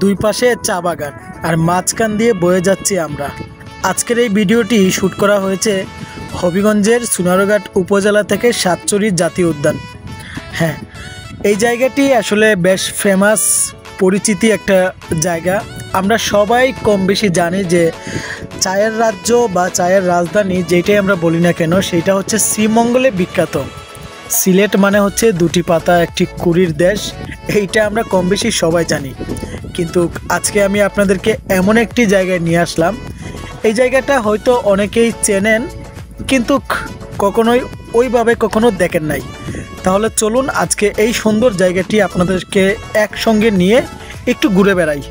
দুই পাশে চা বাগান আর মাঝখান দিয়ে বয়ে যাচ্ছি আমরা। আজকের এই ভিডিওটি শ্যুট করা হয়েছে হবিগঞ্জের সোনারঘাট উপজেলা থেকে সাতচুরি জাতীয় উদ্যান। হ্যাঁ, এই জায়গাটি আসলে বেশ ফেমাস পরিচিতি একটা জায়গা। আমরা সবাই কম বেশি জানি যে চায়ের রাজ্য বা চায়ের রাজধানী যেটাই আমরা বলি না কেন, সেটা হচ্ছে শ্রীমঙ্গলে বিখ্যাত। সিলেট মানে হচ্ছে দুটি পাতা একটি কুড়ির দেশ, এইটা আমরা কম বেশি সবাই জানি। কিন্তু আজকে আমি আপনাদেরকে এমন একটি জায়গায় নিয়ে আসলাম, এই জায়গাটা হয়তো অনেকেই চেনেন কিন্তু কখনোই ওইভাবে কখনো দেখেন নাই। তাহলে চলুন আজকে এই সুন্দর জায়গাটি আপনাদেরকে একসঙ্গে নিয়ে একটু ঘুরে বেড়াই।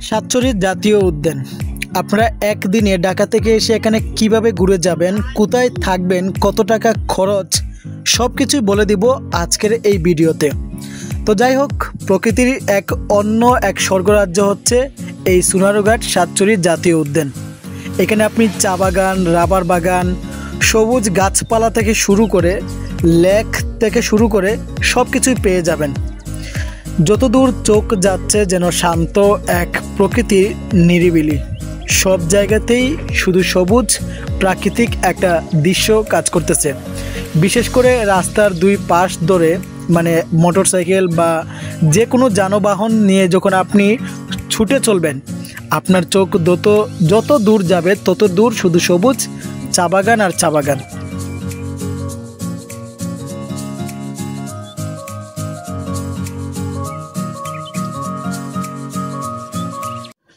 সাতচুরি জাতীয় উদ্যান আপনারা একদিনে ঢাকা থেকে এসে এখানে কিভাবে ঘুরে যাবেন, কোথায় থাকবেন, কত টাকা খরচ, সব কিছুই বলে দিব আজকের এই ভিডিওতে। তো যাই হোক, প্রকৃতির অন্য এক স্বর্গরাজ্য হচ্ছে এই সোনারঘাট সাতচুরি জাতীয় উদ্যান। এখানে আপনি চা বাগান, রাবার বাগান, সবুজ গাছপালা থেকে শুরু করে লেক থেকে শুরু করে সব কিছুই পেয়ে যাবেন। যতদূর চোখ যাচ্ছে যেন শান্ত এক প্রকৃতির নিরিবিলি, সব জায়গাতেই শুধু সবুজ প্রাকৃতিক একটা দৃশ্য কাজ করতেছে। বিশেষ করে রাস্তার দুই পাশ ধরে মানে মোটরসাইকেল বা যে কোনো যানবাহন নিয়ে যখন আপনি ছুটে চলবেন, আপনার চোখ যত দূর যাবে তত দূর শুধু সবুজ চা বাগান আর চা বাগান।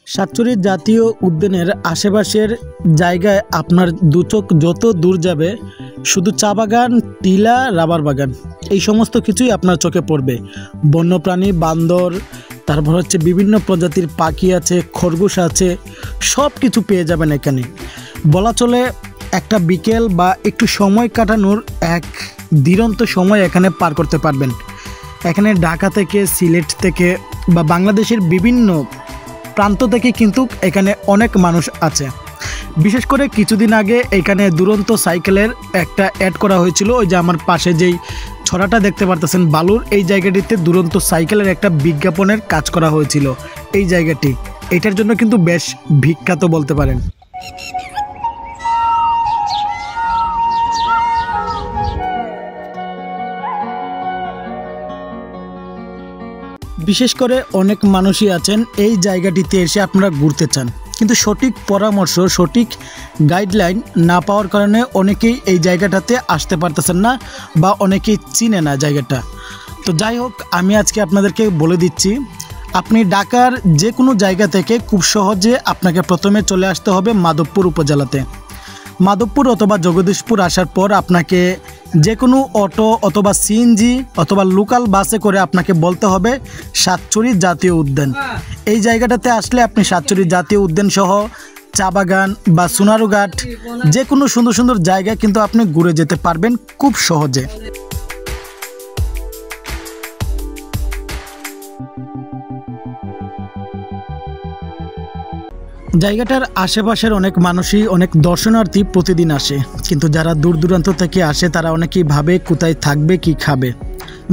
সাতচুরি জাতীয় উদ্যানের আশেপাশের জায়গায় আপনার দু চোখ যত দূর যাবে শুধু চা বাগান, টিলা, রাবার বাগান, এই সমস্ত কিছুই আপনার চোখে পড়বে। বন্যপ্রাণী, বান্দর, তারপর হচ্ছে বিভিন্ন প্রজাতির পাখি আছে, খরগোশ আছে, সব কিছু পেয়ে যাবেন এখানে। বলা চলে একটা বিকেল বা একটু সময় কাটানোর এক দিরন্ত সময় এখানে পার করতে পারবেন। এখানে ঢাকা থেকে, সিলেট থেকে বা বাংলাদেশের বিভিন্ন প্রান্ত থেকে কিন্তু এখানে অনেক মানুষ আছে। বিশেষ করে কিছুদিন আগে এখানে দুরন্ত সাইকেলের একটা অ্যাড করা হয়েছিল। ওই যে আমার পাশে যেই ছড়াটা দেখতে পারতেছেন বালুর, এই জায়গাটিতে দুরন্ত সাইকেলের একটা বিজ্ঞাপনের কাজ করা হয়েছিল। এই জায়গাটি এটার জন্য কিন্তু বেশ বিখ্যাত বলতে পারেন। বিশেষ করে অনেক মানুষই আছেন এই জায়গাটিতে এসে আপনারা ঘুরতে চান, কিন্তু সঠিক পরামর্শ, সঠিক গাইডলাইন না পাওয়ার কারণে অনেকেই এই জায়গাটাতে আসতে পারতেছেন না বা অনেকেই চিনে না জায়গাটা। তো যাই হোক, আমি আজকে আপনাদেরকে বলে দিচ্ছি, আপনি ঢাকার যে কোনো জায়গা থেকে খুব সহজে আপনাকে প্রথমে চলে আসতে হবে মাধবপুর উপজেলাতে। মাধবপুর অথবা জগদীশপুর আসার পর আপনাকে যে কোনো অটো অথবা সিএনজি অথবা লোকাল বাসে করে আপনাকে বলতে হবে সাতচুরি জাতীয় উদ্যান। এই জায়গাটাতে আসলে আপনি সাতচুরি জাতীয় উদ্যান সহ চা বাগান বা সোনারঘাট যে কোনো সুন্দর সুন্দর জায়গা কিন্তু আপনি ঘুরে যেতে পারবেন খুব সহজে। জায়গাটার আশেপাশের অনেক মানুষই, অনেক দর্শনার্থী প্রতিদিন আসে, কিন্তু যারা দূর দূরান্ত থেকে আসে তারা অনেকেই ভাবে কোথায় থাকবে, কি খাবে।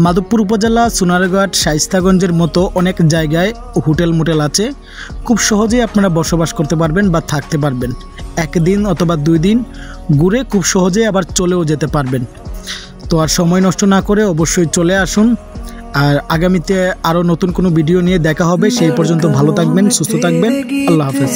মাধবপুর উপজেলা, সোনারঘাট, শায়েস্তাগঞ্জের মতো অনেক জায়গায় হোটেল মোটেল আছে, খুব সহজেই আপনারা বসবাস করতে পারবেন বা থাকতে পারবেন। একদিন অথবা 2 দিন ঘুরে খুব সহজেই আবার চলেও যেতে পারবেন। তো আর সময় নষ্ট না করে অবশ্যই চলে আসুন। আর আগামীতে আরও নতুন কোনো ভিডিও নিয়ে দেখা হবে। সেই পর্যন্ত ভালো থাকবেন, সুস্থ থাকবেন। আল্লাহ হাফেজ।